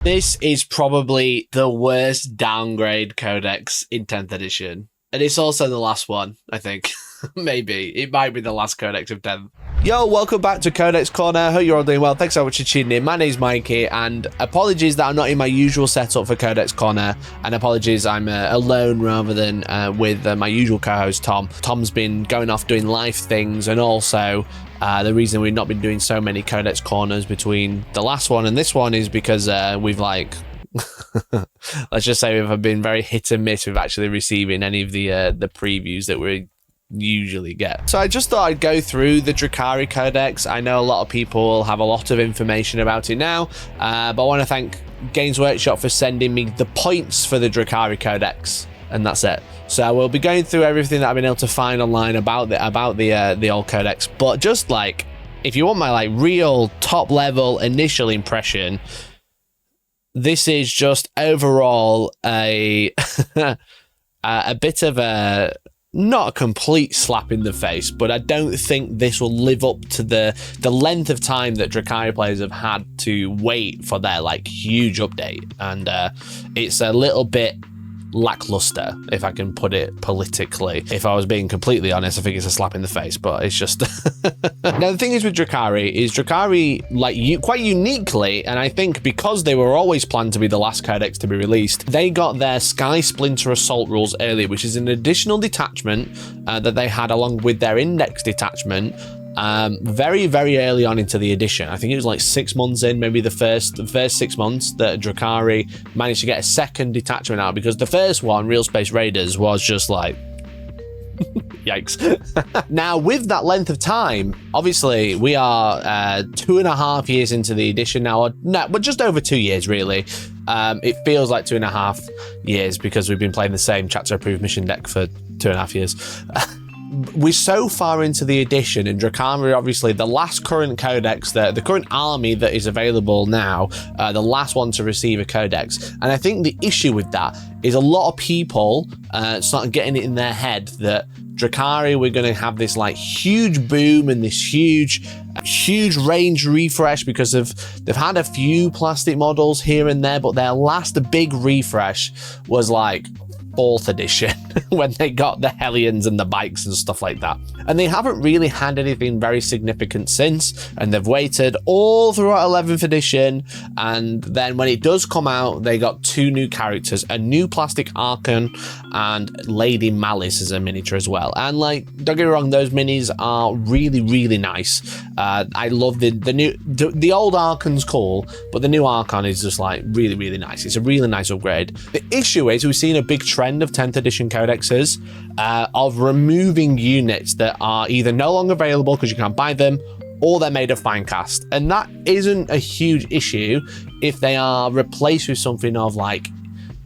This is probably the worst downgrade codex in 10th edition. And it's also the last one, I think. Maybe. It might be the last codex of 10th. Yo, welcome back to Codex Corner. Hope you're all doing well. Thanks so much for tuning in. My name's Mikey, and apologies that I'm not in my usual setup for Codex Corner, and apologies I'm alone rather than with my usual co-host, Tom. Tom's been going off doing life things, and also the reason we've not been doing so many Codex Corners between the last one and this one is because we've like... let's just say we've been very hit and miss with actually receiving any of the previews that we usually get. So I just thought I'd go through the Drukhari Codex. I know a lot of people have a lot of information about it now, but I want to thank Games Workshop for sending me the points for the Drukhari Codex, and that's it. So we'll be going through everything that I've been able to find online about the old Codex. But just like, if you want my like real top level initial impression, this is just overall a a bit of a, not a complete slap in the face, but I don't think this will live up to the length of time that Drukhari players have had to wait for their like huge update, and it's a little bit lackluster, if I can put it politically. If I was being completely honest, I think it's a slap in the face, but it's just... Now, the thing is with Drukhari, like quite uniquely, and I think because they were always planned to be the last codex to be released, they got their Sky Splinter Assault rules early, which is an additional detachment that they had along with their index detachment very, very early on into the edition. I think it was like 6 months in, maybe the first 6 months, that Drukhari managed to get a second detachment out, because the first one, Real Space Raiders, was just like yikes. Now, with that length of time, obviously we are 2.5 years into the edition now, or no, but just over 2 years really. It feels like 2.5 years because we've been playing the same chapter approved mission deck for 2.5 years. We're so far into the edition, and Drukhari, obviously the last current codex, the current army that is available now, the last one to receive a codex. And I think the issue with that is a lot of people start getting it in their head that Drukhari, we're going to have this like huge boom and this huge range refresh, because they've had a few plastic models here and there, but their last big refresh was like 4th edition when they got the Hellions and the bikes and stuff like that, and they haven't really had anything very significant since, and they've waited all throughout 11th edition, and then when it does come out, they got 2 new characters, a new plastic Archon and Lady Malice as a miniature as well. And like, don't get me wrong, those minis are really, really nice. I love the old Archon's cool, but the new Archon is just like really, really nice. It's a really nice upgrade. The issue is we've seen a big trend of 10th edition codexes of removing units that are either no longer available because you can't buy them, or they're made of finecast. And that isn't a huge issue if they are replaced with something of like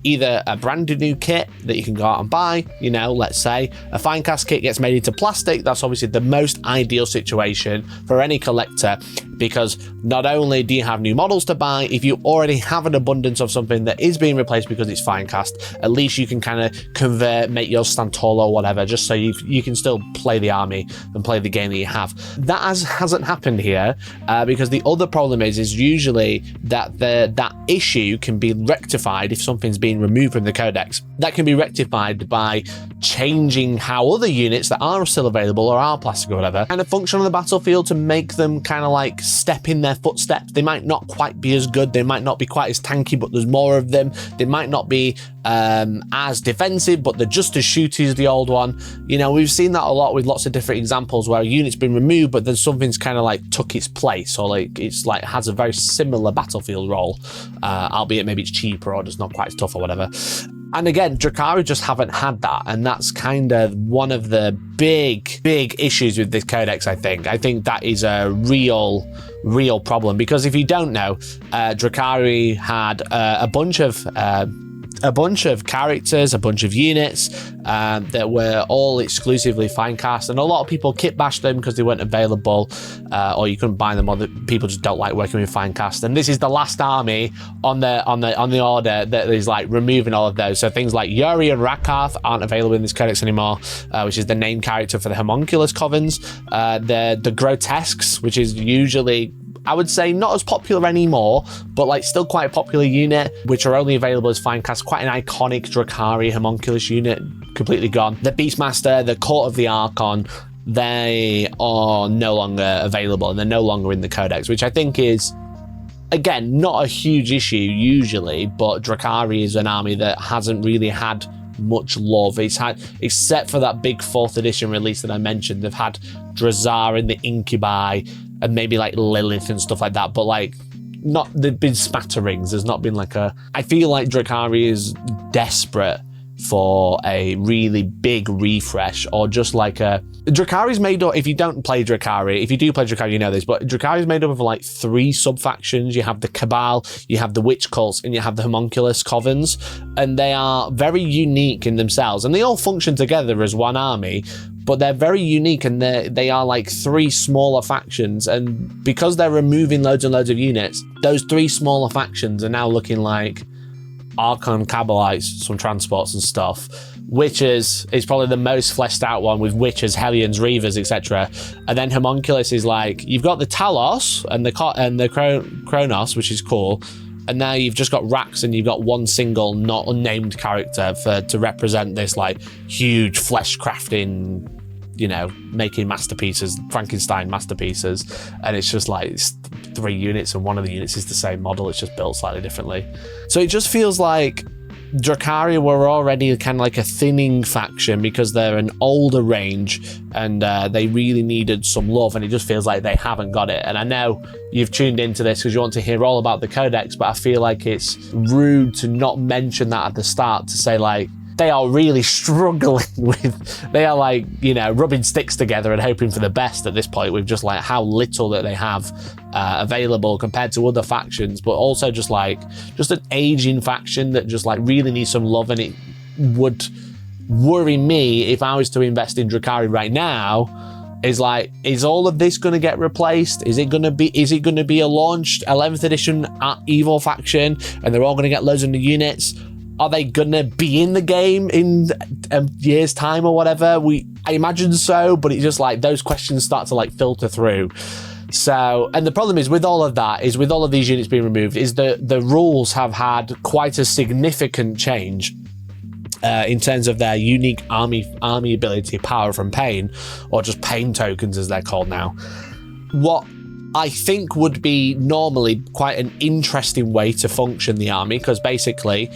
either a brand new kit that you can go out and buy, you know, let's say a finecast kit gets made into plastic. That's obviously the most ideal situation for any collector, because not only do you have new models to buy, if you already have an abundance of something that is being replaced because it's finecast, at least you can kind of convert, make yours stand tall or whatever, just so you can still play the army and play the game that you have. That hasn't happened here, because the other problem is usually that that issue can be rectified if something's being removed from the codex. That can be rectified by changing how other units that are still available or are plastic or whatever kind of function on the battlefield to make them kind of like step in their footsteps. They might not quite be as good, they might not be quite as tanky, but there's more of them. They might not be as defensive, but they're just as shooty as the old one. You know, we've seen that a lot with lots of different examples where a unit's been removed, but then something's kind of like took its place, or like it's like has a very similar battlefield role, albeit maybe it's cheaper or just not quite as tough or whatever. And again, Drukhari just haven't had that, and that's kind of one of the big issues with this codex, I think. I think that is a real problem, because if you don't know, Drukhari had a bunch of characters, a bunch of units that were all exclusively finecast, and a lot of people kit bashed them because they weren't available, or you couldn't buy them, or people just don't like working with finecast. And this is the last army on the order that is like removing all of those. So things like Youre and Rakarth aren't available in this codex anymore, which is the name character for the homunculus covens. The grotesques, which is usually I would say not as popular anymore, but like still quite a popular unit, which are only available as Finecast. Quite an iconic drukhari homunculus unit, completely gone. The Beastmaster, the Court of the Archon, they are no longer available, and they're no longer in the Codex, which I think is, again, not a huge issue usually, but drukhari is an army that hasn't really had much love. It's had, except for that big 4th edition release that I mentioned, they've had Drazar and the Incubi and maybe like Lilith and stuff like that, but like not, there've been smatterings. There's not been like a, I feel like drukhari is desperate for a really big refresh, or just like a, drukhari's made up, if you don't play drukhari, if you do play drukhari you know this, but drukhari's made up of like 3 sub-factions. You have the Cabal, you have the Witch Cults, and you have the Homunculus Covens, and they are very unique in themselves, and they all function together as one army, but they're very unique, and they are like 3 smaller factions, and because they're removing loads and loads of units, those 3 smaller factions are now looking like Archon Cabalites, some transports and stuff. Witches is probably the most fleshed out one, with Witches, Hellions, Reavers, etc. And then Homunculus is like, you've got the Talos and the Kronos, which is cool, and now you've just got Rax, and you've got one single not unnamed character to represent this like huge flesh crafting, you know, making masterpieces, Frankenstein masterpieces, and it's just like it's 3 units, and one of the units is the same model, it's just built slightly differently. So it just feels like drukhari were already kind of like a thinning faction because they're an older range, and they really needed some love, and it just feels like they haven't got it. And I know you've tuned into this because you want to hear all about the Codex, but I feel like it's rude to not mention that at the start, to say like, they are really struggling with, they are like, you know, rubbing sticks together and hoping for the best at this point, with just like how little that they have available compared to other factions, but also just like, just an aging faction that just like really needs some love. And it would worry me if I was to invest in drukhari right now, is like, is all of this going to get replaced? Is it going to be a launched 11th edition evil faction, and they're all going to get loads of new units? Are they gonna be in the game in a year's time or whatever? I imagine so, but it's just like those questions start to like filter through. So, and the problem is with all of that, is with all of these units being removed, is the rules have had quite a significant change in terms of their unique army ability, power from pain, or just pain tokens as they're called now. What I think would be normally quite an interesting way to function the army, because basically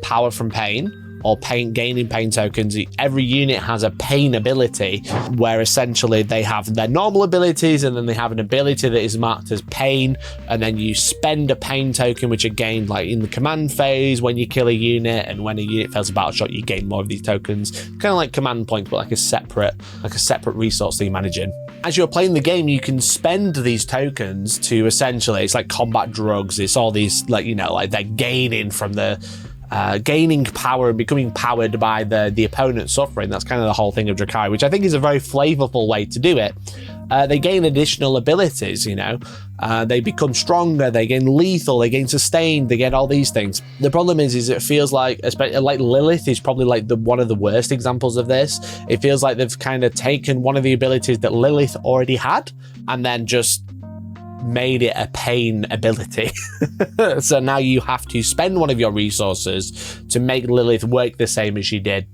power from pain, or gaining pain tokens, every unit has a pain ability, where essentially they have their normal abilities, and then they have an ability that is marked as pain, and then you spend a pain token, which are gained like in the command phase when you kill a unit, and when a unit fails a battle shot you gain more of these tokens, kind of like command points, but like a separate resource that you're managing. As you're playing the game, you can spend these tokens to essentially, it's like combat drugs, it's all these like, you know, like they're gaining from the gaining power and becoming powered by the opponent suffering. That's kind of the whole thing of drukhari, which I think is a very flavorful way to do it. They gain additional abilities, you know, they become stronger, they gain lethal, they gain sustained, they get all these things. The problem is it feels like, especially like Lilith is probably like one of the worst examples of this. It feels like they've kind of taken one of the abilities that Lilith already had and then just made it a pain ability. So now you have to spend one of your resources to make Lilith work the same as she did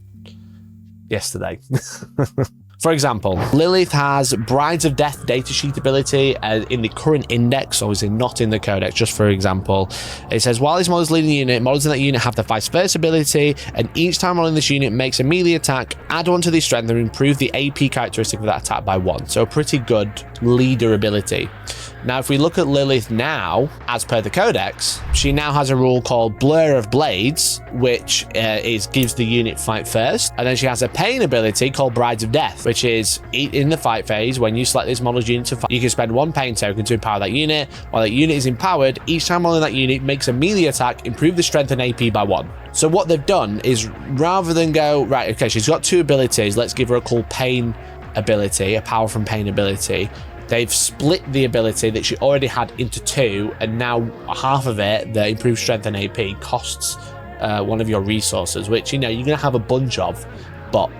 yesterday. For example, Lilith has Brides of Death datasheet ability in the current index, obviously not in the Codex, just for example. It says, while this model is leading the unit, models in that unit have the vice versa ability, and each time one in this unit makes a melee attack, add 1 to the strength and improve the AP characteristic of that attack by 1. So a pretty good leader ability. Now, if we look at Lilith now, as per the Codex, she now has a rule called Blur of Blades, which gives the unit fight first. And then she has a pain ability called Brides of Death, which is in the fight phase, when you select this model's unit to fight, you can spend 1 pain token to empower that unit. While that unit is empowered, each time one in that unit makes a melee attack, improve the strength and AP by 1. So what they've done is, rather than go, right, okay, she's got 2 abilities, let's give her a cool pain ability, a power from pain ability. They've split the ability that she already had into 2, and now half of it, the improved strength and AP, costs one of your resources, which, you know, you're going to have a bunch of, but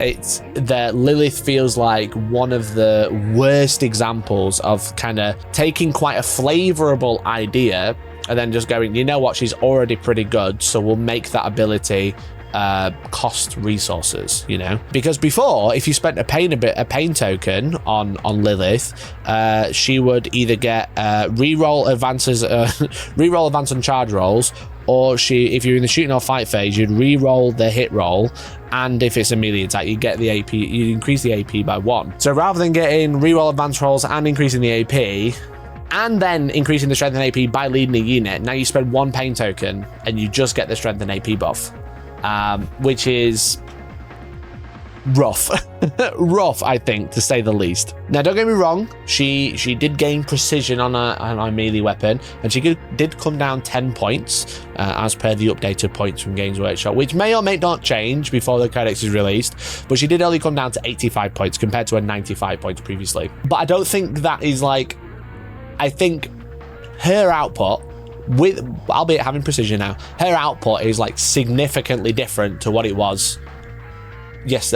it's that Lilith feels like one of the worst examples of kind of taking quite a flavorable idea and then just going, you know what, she's already pretty good, so we'll make that ability cost resources, you know, because before, if you spent a pain token on Lilith, she would either get reroll advances, reroll advance and charge rolls, or if you're in the shooting or fight phase, you'd re-roll the hit roll, and if it's a melee attack, you get the AP, you increase the AP by 1. So rather than getting re-roll advance rolls and increasing the AP, and then increasing the strength and AP by leading a unit, now you spend 1 pain token and you just get the strength and AP buff, which is rough. Rough, I think, to say the least. Now, don't get me wrong, she did gain precision on a melee weapon, and she did come down 10 points as per the updated points from Games Workshop, which may or may not change before the Codex is released, but she did only come down to 85 points compared to a 95 points previously. But I don't think that is like, I think her output, with albeit having precision now, her output is like significantly different to what it was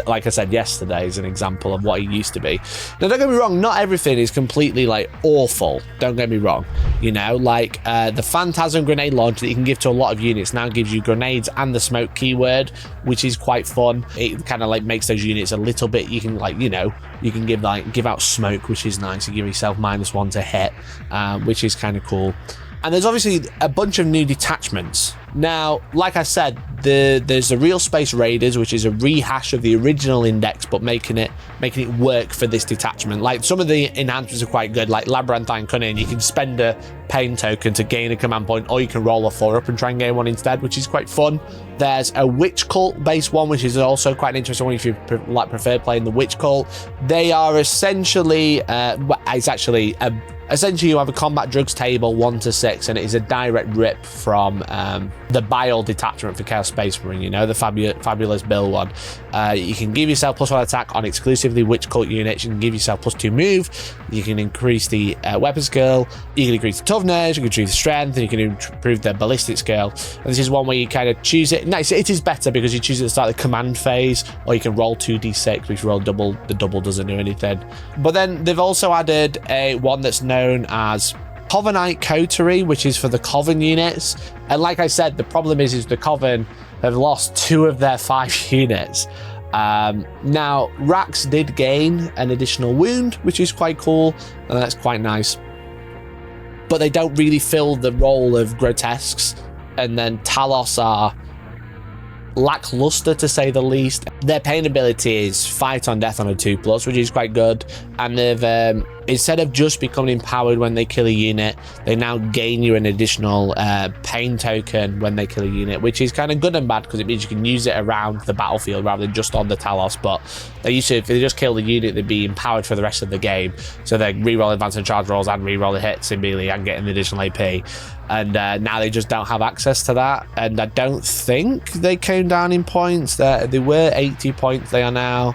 like I said yesterday, is an example of what it used to be. Now, don't get me wrong, not everything is completely like awful, don't get me wrong, you know, like the Phantasm grenade launcher that you can give to a lot of units now gives you grenades and the smoke keyword, which is quite fun. It kind of like makes those units a little bit, you can like, you know, you can give out smoke, which is nice. You give yourself -1 to hit, which is kind of cool. And there's obviously a bunch of new detachments. Now, like I said, there's the Real Space Raiders, which is a rehash of the original index, but making it work for this detachment. Like, some of the enhancements are quite good, like Labyrinthine Cunning. You can spend a pain token to gain a command point, or you can roll a 4-up and try and gain one instead, which is quite fun. There's a Witch Cult based one, which is also quite an interesting one if you prefer playing the Witch Cult. They are essentially, essentially you have a combat drugs table 1 to 6, and it is a direct rip from the Bile detachment for Chaos Space Marine, you know, the fabulous Bill one. You can give yourself +1 attack on exclusively Witch Cult units. You can give yourself +2 move. You can increase the weapon skill. You can increase the toughness. You can increase the strength, and you can improve the ballistic skill. And this is one where you kind of choose it. Nice, it is better because you choose it at the start of the command phase, or you can roll 2d6, which roll double. The double doesn't do anything. But then they've also added a one that's known as Covenite Coterie, which is for the Coven units. And like I said, the problem is the Coven have lost 2 of their 5 units. Now, Rax did gain an additional wound, which is quite cool, and that's quite nice. But they don't really fill the role of grotesques. And then Talos are lackluster, to say the least. Their pain ability is fight on death on a 2+, which is quite good. And they've instead of just becoming empowered when they kill a unit, they now gain you an additional pain token when they kill a unit, which is kind of good and bad because it means you can use it around the battlefield rather than just on the Talos. But they used to, if they just kill the unit, they'd be empowered for the rest of the game, so they reroll advance and charge rolls and reroll the hits in melee and getting the additional AP. And now they just don't have access to that, and I don't think they came down in points. They were 80 points, they are now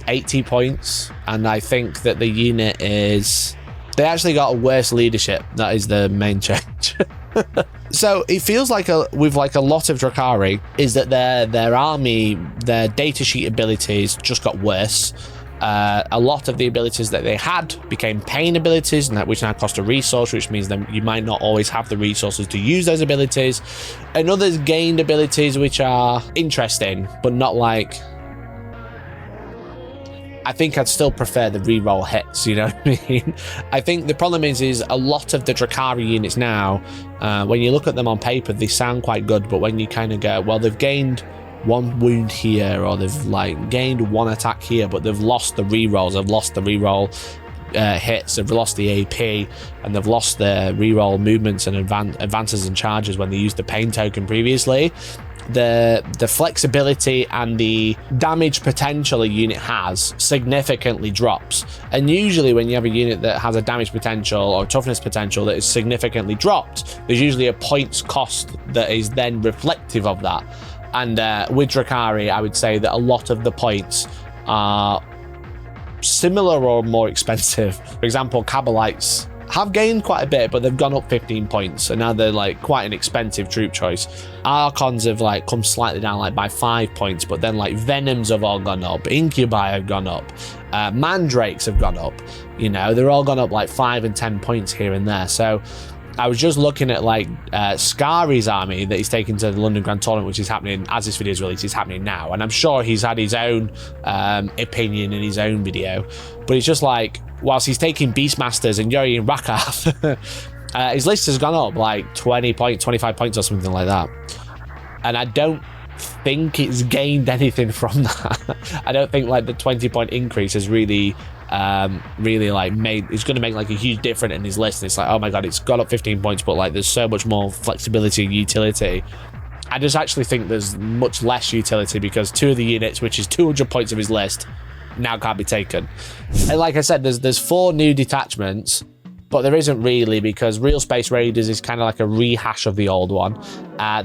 80 points, and I think that the unit is, they actually got a worse leadership. That is the main change. So it feels like with like a lot of drukhari is that their army, their datasheet abilities just got worse. A lot of the abilities that they had became pain abilities, and which now cost a resource, which means that you might not always have the resources to use those abilities. And others gained abilities which are interesting, but not like, I think I'd still prefer the reroll hits, you know what I mean? I think the problem is a lot of the drukhari units now, when you look at them on paper, they sound quite good, but when you kind of go, well, they've gained 1 wound here, or they've like gained 1 attack here, but they've lost the rerolls, they've lost the reroll hits, they've lost the AP, and they've lost the reroll movements and advances and charges when they used the pain token previously. The flexibility and the damage potential a unit has significantly drops, and usually when you have a unit that has a damage potential or toughness potential that is significantly dropped, there's usually a points cost that is then reflective of that. And with drukhari, I would say that a lot of the points are similar or more expensive. For example, Cabalites have gained quite a bit, but they've gone up 15 points, and now they're like quite an expensive troop choice. Archons have like come slightly down like by 5 points, but then like Venoms have all gone up, Incubi have gone up, Mandrakes have gone up. You know, they're all gone up like 5 and 10 points here and there. So I was just looking at like Scari's army that he's taken to the London Grand Tournament, which is happening as this video is released. It's happening now, and I'm sure he's had his own opinion in his own video. But it's just like, whilst he's taking Beastmasters and Youre and Rakath, his list has gone up like 20 points, 25 points or something like that. And I don't think it's gained anything from that. I don't think like the 20-point increase has really like it's going to make like a huge difference in his list. And it's like, oh my god, it's got up 15 points, but like there's so much more flexibility and utility. I just actually think there's much less utility because 2 of the units, which is 200 points of his list, now can't be taken. And like I said, there's 4 new detachments, but there isn't really, because Real Space Raiders is kind of like a rehash of the old one.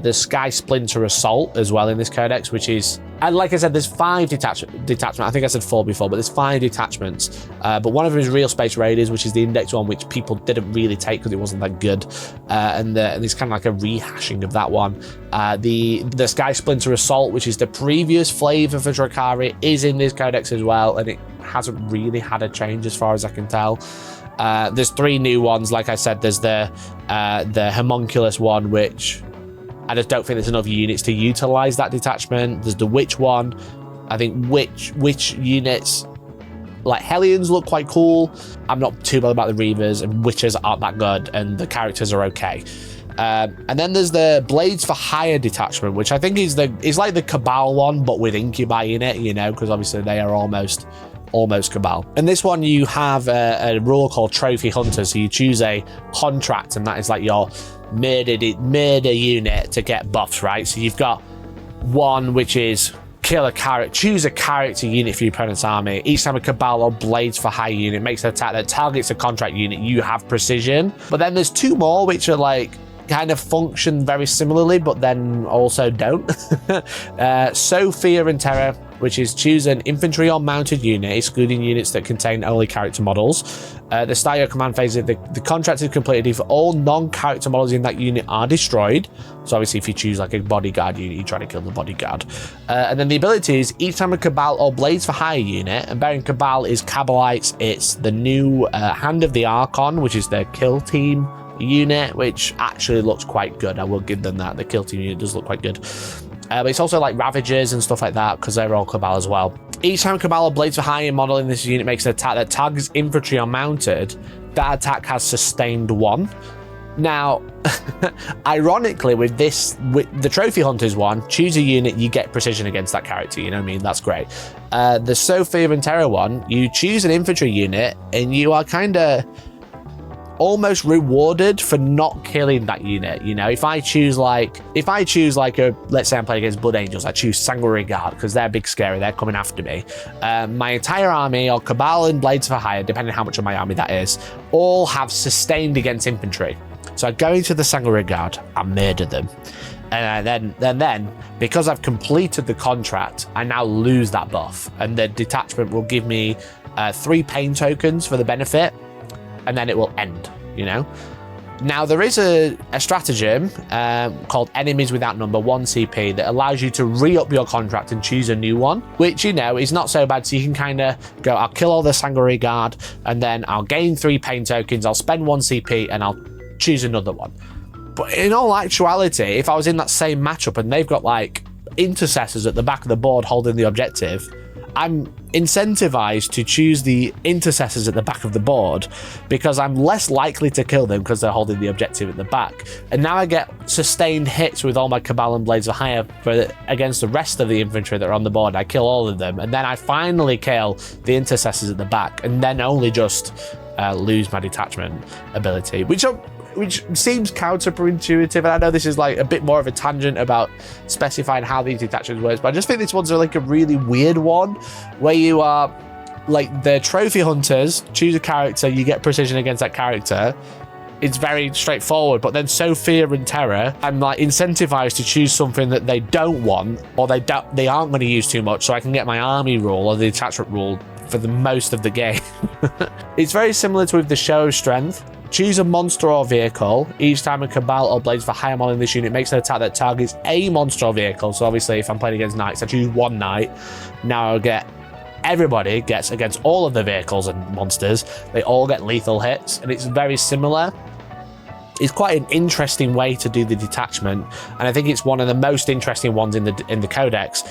There's Sky Splinter Assault as well in this codex, which is, and like I said, there's 5 detachments. I think I said 4 before, but there's 5 detachments. But one of them is Real Space Raiders, which is the index one, which people didn't really take because it wasn't that good. And it's kind of like a rehashing of that one. The Sky Splinter Assault, which is the previous flavor for Drukhari, is in this codex as well, and it hasn't really had a change as far as I can tell. There's 3 new ones. Like I said, there's the homunculus one, which I just don't think there's enough units to utilize that detachment. There's the witch one. I think witch units, like Hellions, look quite cool. I'm not too bothered about the Reavers, and witches aren't that good, and the characters are okay. And then there's the Blades for Hire detachment, which I think is like the Cabal one, but with Incubi in it, you know, because obviously they are almost Cabal. And this one, you have a rule called Trophy Hunter, so you choose a contract, and that is like your murder unit to get buffs, right? So you've got one which is choose a character unit for your opponent's army. Each time a Cabal or Blades for Hire unit makes an attack that targets a contract unit, you have precision. But then there's 2 more which are like kind of function very similarly, but then also don't. Sow Fear and Terror, which is choose an infantry or mounted unit, excluding units that contain only character models. The start your command phase, the contract is completed if all non-character models in that unit are destroyed. So obviously if you choose like a bodyguard unit, you try to kill the bodyguard. And then the ability is each time a Cabal or Blades for Hire unit, and bearing Cabal is Cabalites, it's the new Hand of the Archon, which is their kill team unit, which actually looks quite good. I will give them that. The kill team unit does look quite good. But it's also like Ravagers and stuff like that, because they're all Cabal as well. Each time Cabal or Blades for Hire model in this unit makes an attack that targets infantry or mounted, that attack has sustained 1. Now, ironically, with the Trophy Hunters one, choose a unit, you get precision against that character, you know what I mean? That's great. The Sow Fear and Terror one, you choose an infantry unit, and you are kind of almost rewarded for not killing that unit. You know, if I choose like a, let's say I'm playing against Blood Angels, I choose Sanguinary Guard because they're big scary, they're coming after me. My entire army, or Cabal and Blades for Hire, depending on how much of my army that is, all have sustained against infantry. So I go into the Sanguinary Guard, I murder them, and then because I've completed the contract, I now lose that buff, and the detachment will give me 3 pain tokens for the benefit, and then it will end, you know? Now, there is a stratagem called Enemies Without Number, 1 CP, that allows you to re-up your contract and choose a new one, which, you know, is not so bad. So you can kind of go, I'll kill all the Sanguinary Guard, and then I'll gain 3 pain tokens, I'll spend 1 CP, and I'll choose another one. But in all actuality, if I was in that same matchup and they've got, like, intercessors at the back of the board holding the objective, I'm incentivized to choose the intercessors at the back of the board because I'm less likely to kill them because they're holding the objective at the back. And now I get sustained hits with all my Cabal and Blades of Hire against the rest of the infantry that are on the board. I kill all of them, and then I finally kill the intercessors at the back, and then only just lose my detachment ability, which seems counterintuitive. And I know this is like a bit more of a tangent about specifying how these detachments work, but I just think this one's like a really weird one where you are like the Trophy Hunters, choose a character, you get precision against that character. It's very straightforward, but then Sow Fear and Terror, I'm like incentivized to choose something that they don't want, or they aren't going to use too much, so I can get my army rule or the detachment rule for the most of the game. It's very similar to with the Show of Strength, choose a monster or vehicle. Each time a cabal or blades for higher model in this unit makes an attack that targets a monster or vehicle. So obviously, if I'm playing against knights, I choose one knight. Now I'll get everybody gets against all of the vehicles and monsters. They all get lethal hits, and it's very similar. It's quite an interesting way to do the detachment, and I think it's one of the most interesting ones in the Codex,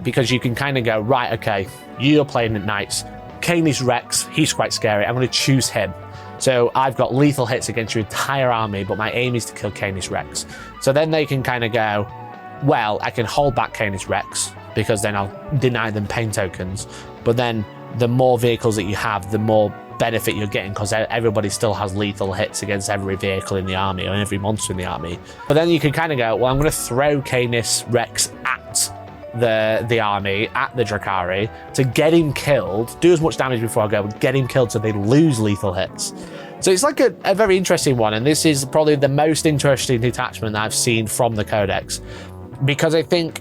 because you can kind of go, right, okay, you're playing at knights. Canis Rex, he's quite scary. I'm going to choose him. So I've got lethal hits against your entire army, but my aim is to kill Canis Rex. So then they can kind of go, well, I can hold back Canis Rex because then I'll deny them pain tokens. But then the more vehicles that you have, the more benefit you're getting, because everybody still has lethal hits against every vehicle in the army or every monster in the army. But then you can kind of go, well, I'm going to throw Canis Rex at the army, at the drukhari, to get him killed, do as much damage before I go, but get him killed so they lose lethal hits. So it's like a very interesting one, and this is probably the most interesting detachment I've seen from the Codex, because I think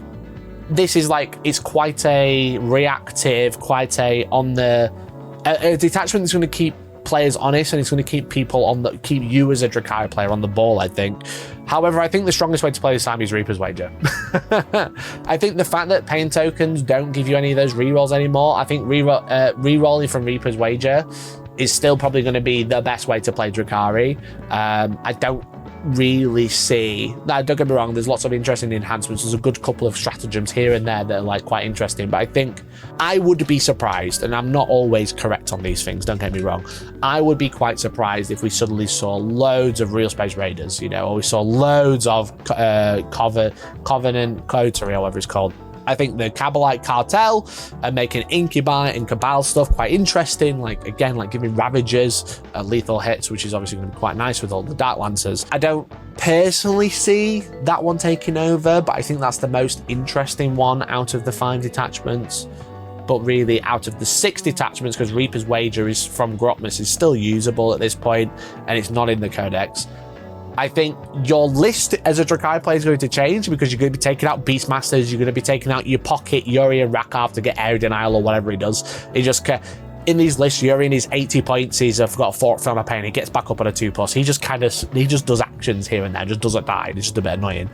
this is like, it's quite a reactive, quite a on the a detachment that's going to keep players honest, and it's going to keep people on the keep you as a drukhari player on the ball, I think. However, I think the strongest way to play this army is Reaper's Wager. I think the fact that pain tokens don't give you any of those rerolls anymore, I think rerolling from Reaper's Wager is still probably going to be the best way to play drukhari. I don't really see, now don't get me wrong, there's lots of interesting enhancements, there's a good couple of stratagems here and there that are like quite interesting, but I think I would be surprised, and I'm not always correct on these things, don't get me wrong, I would be quite surprised if we suddenly saw loads of real space raiders, you know, or we saw loads of covenant coterie, however it's called. I think the Cavilite cartel and making incubi and cabal stuff quite interesting, like again, like giving ravagers lethal hits, which is obviously going to be quite nice with all the dark lancers. I don't personally see that one taking over, but I think that's the most interesting one out of the 5 detachments. But really, out of the 6 detachments, because Reaper's Wager is from Grotmus is still usable at this point, and it's not in the Codex. I think your list as a drukhari player is going to change, because you're going to be taking out Beastmasters, you're going to be taking out your pocket Youre and Rakarth to get air denial or whatever he does. He just in these lists, Youre in his 80 points, he's got a 4 film of pain, he gets back up on a 2+. He just does actions here and there, just doesn't die. It's just a bit annoying.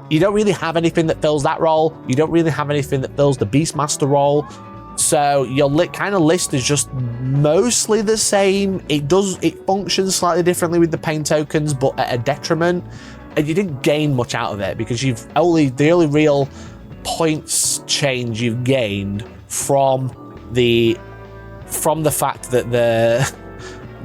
You don't really have anything that fills that role. You don't really have anything that fills the Beastmaster role. So your kind of list is just mostly the same. It functions slightly differently with the pain tokens, but at a detriment. And you didn't gain much out of it, because the only real points change you've gained from the fact that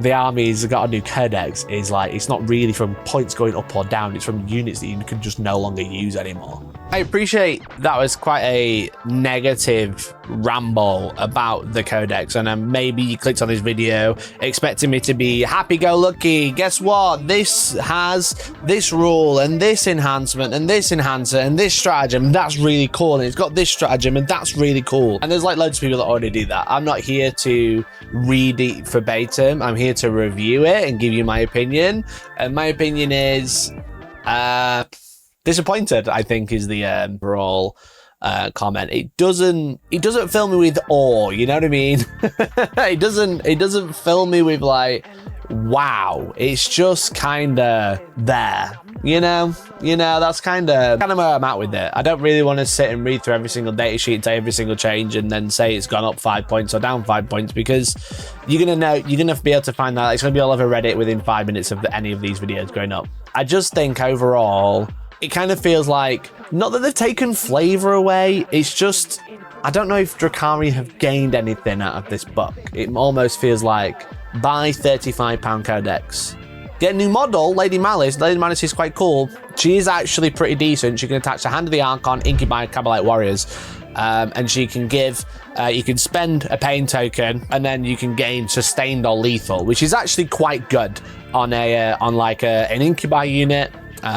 the army's got a new codex is like, it's not really from points going up or down, it's from units that you can just no longer use anymore. I appreciate that was quite a negative ramble about the Codex, and maybe you clicked on this video expecting me to be happy-go-lucky. Guess what? This has this rule and this enhancement and this enhancer and this stratagem. That's really cool, and it's got this stratagem and that's really cool. And there's like loads of people that already do that. I'm not here to read it verbatim. I'm here to review it and give you my opinion. And my opinion is disappointed, I think, is the overall comment. It doesn't fill me with awe, you know what I mean? it doesn't fill me with like, wow. It's just kind of there, you know, that's kind of where I'm at with it. I don't really want to sit and read through every single data sheet and say every single change and then say it's gone up 5 points or down 5 points, because you're gonna be able to find that. It's gonna be all over Reddit within 5 minutes of any of these videos going up. I just think overall it kind of feels like, not that they've taken flavor away, it's just, I don't know if drukhari have gained anything out of this book. It almost feels like, buy £35 Codex, get a new model, Lady Malice. Lady Malice is quite cool. She is actually pretty decent. She can attach the Hand of the Archon, Incubi, Cavilite Warriors, and she can give, you can spend a pain token, and then you can gain sustained or lethal, which is actually quite good on an Incubi unit.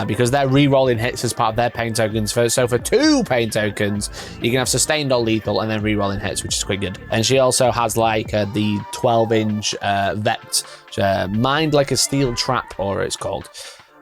Because they're re-rolling hits as part of their pain tokens. So for 2 pain tokens, you can have sustained or lethal and then re-rolling hits, which is quite good. And she also has like the 12-inch vet, mind like a steel trap, or it's called.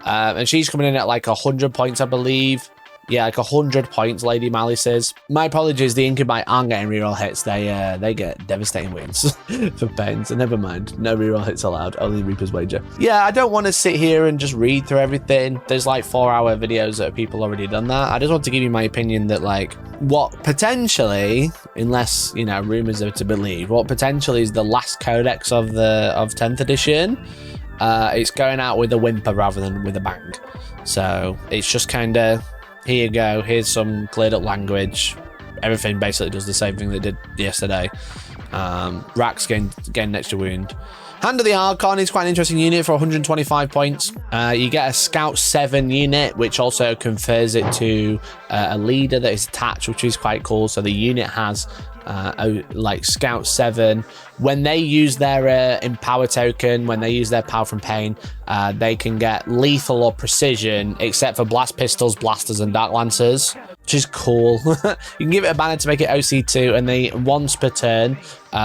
And she's coming in at like 100 points, I believe. Yeah, like 100 points, Lady Mally says. My apologies, the Incubite aren't getting reroll hits. They get devastating wins for pain, so never mind. No reroll hits allowed, only Reaper's Wager. Yeah, I don't want to sit here and just read through everything. There's like 4-hour videos that people already done that. I just want to give you my opinion that like what potentially, unless, you know, rumors are to believe, what potentially is the last codex of 10th edition. It's going out with a whimper rather than with a bang. So it's just kind of, here you go, here's some cleared up language. Everything basically does the same thing they did yesterday. Rax gain an extra wound. Hand of the Archon is quite an interesting unit for 125 points. You get a Scout 7 unit, which also confers it to a leader that is attached, which is quite cool. So the unit has like Scout 7. When they use their Empower token, when they use their Power from Pain, they can get lethal or precision, except for Blast Pistols, Blasters, and Dark Lancers, which is cool. You can give it a banner to make it OC2, and they once per turn,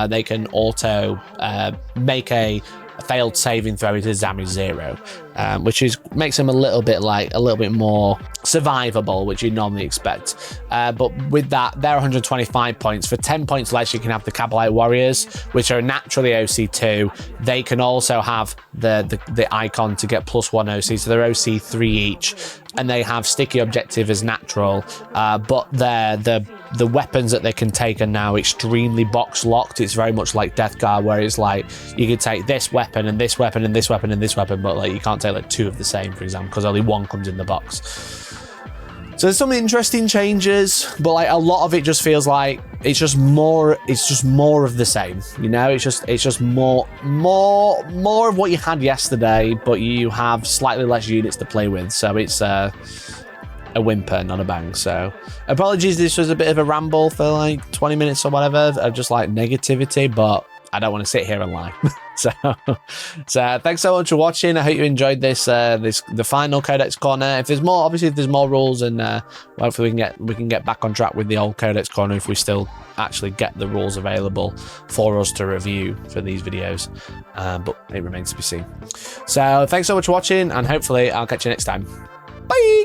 they can auto make a failed saving throw into Zami 0, which makes them a little bit more survivable, which you normally expect. But with that, they're 125 points. For 10 points less, you can have the Cavalite Warriors, which are naturally OC2. They can also have the icon to get +1 OC, so they're OC3 each, and they have sticky objective as natural. But the weapons that they can take are now extremely box locked. It's very much like Death Guard, where it's like you can take this weapon and this weapon and this weapon and this weapon, but like you can't take like 2 of the same, for example, because only 1 comes in the box. So there's some interesting changes, but like a lot of it just feels like it's just more of the same, you know. It's just more of what you had yesterday, but you have slightly less units to play with. So it's a whimper, not a bang. So apologies, this was a bit of a ramble for like 20 minutes or whatever of just like negativity, but I don't want to sit here and lie. So thanks so much for watching. I hope you enjoyed the final Codex Corner. If there's more, obviously if there's more rules, and hopefully we can get back on track with the old Codex Corner if we still actually get the rules available for us to review for these videos. But it remains to be seen. So thanks so much for watching, and hopefully I'll catch you next time. Bye.